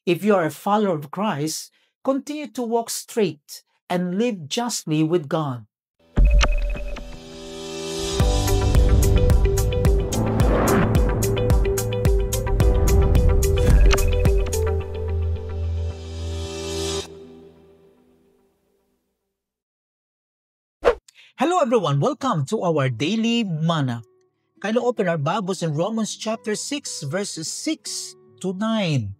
If you are a follower of Christ, continue to walk straight and live justly with God. Hello everyone, welcome to our daily manna. Kindly open our Bibles in Romans chapter 6 verses 6 to 9.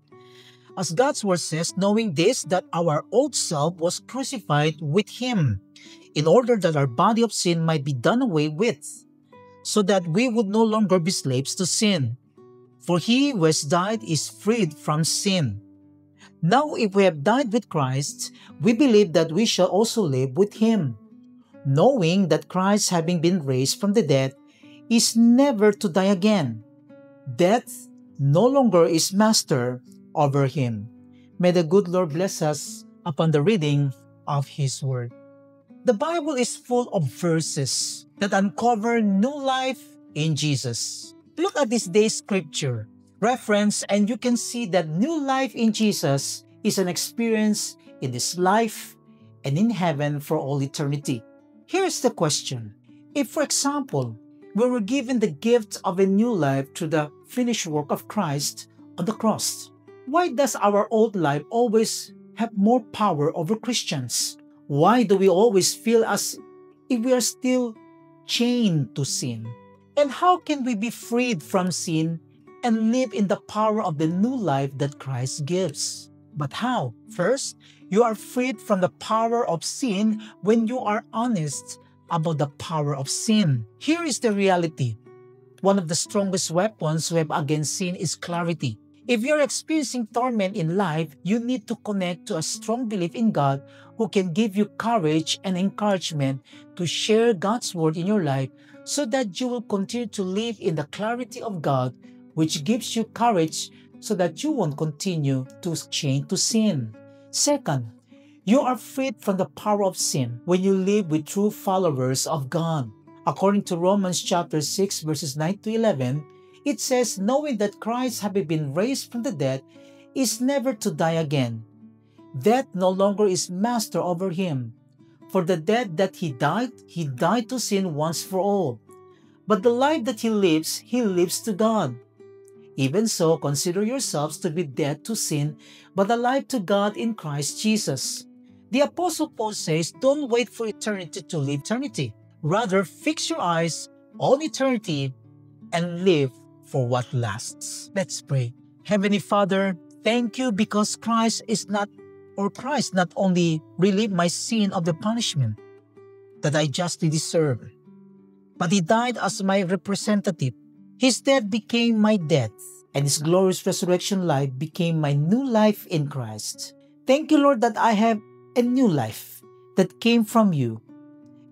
As God's word says, knowing this, that our old self was crucified with Him, in order that our body of sin might be done away with, so that we would no longer be slaves to sin. For he who has died is freed from sin. Now if we have died with Christ, we believe that we shall also live with Him, knowing that Christ, having been raised from the dead, is never to die again. Death no longer is master over him. May the good Lord bless us upon the reading of His Word. The Bible is full of verses that uncover new life in Jesus. Look at this day's scripture reference and you can see that new life in Jesus is an experience in this life and in heaven for all eternity. Here's the question. If, for example, we were given the gift of a new life through the finished work of Christ on the cross, why does our old life always have more power over Christians? Why do we always feel as if we are still chained to sin? And how can we be freed from sin and live in the power of the new life that Christ gives? But how? First, you are freed from the power of sin when you are honest about the power of sin. Here is the reality. One of the strongest weapons we have against sin is clarity. If you're experiencing torment in life, you need to connect to a strong belief in God who can give you courage and encouragement to share God's word in your life so that you will continue to live in the clarity of God, which gives you courage so that you won't continue to chain to sin. Second, you are freed from the power of sin when you live with true followers of God. According to Romans chapter 6 verses 9 to 11, it says, knowing that Christ, having been raised from the dead, is never to die again. Death no longer is master over him. For the death that he died to sin once for all. But the life that he lives to God. Even so, consider yourselves to be dead to sin, but alive to God in Christ Jesus. The Apostle Paul says, don't wait for eternity to live eternity. Rather, fix your eyes on eternity and live for what lasts. Let's pray. Heavenly Father, thank you because Christ not only relieved my sin of the punishment that I justly deserve, but He died as my representative. His death became my death, and His glorious resurrection life became my new life in Christ. Thank you, Lord, that I have a new life that came from you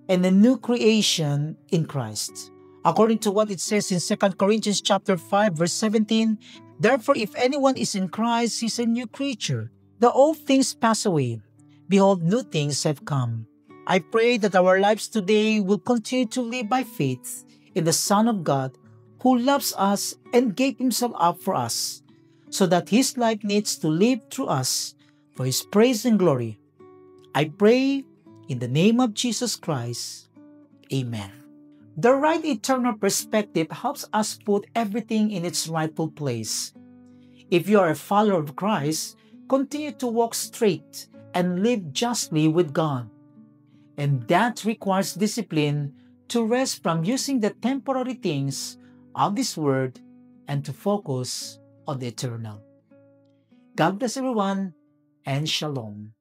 and a new creation in Christ. According to what it says in 2 Corinthians chapter 5 verse 17, therefore if anyone is in Christ, he is a new creature. The old things pass away. Behold, new things have come. I pray that our lives today will continue to live by faith in the Son of God who loves us and gave Himself up for us, so that His life needs to live through us for His praise and glory. I pray in the name of Jesus Christ. Amen. The right eternal perspective helps us put everything in its rightful place. If you are a follower of Christ, continue to walk straight and live justly with God. And that requires discipline to rest from using the temporary things of this world and to focus on the eternal. God bless everyone and shalom.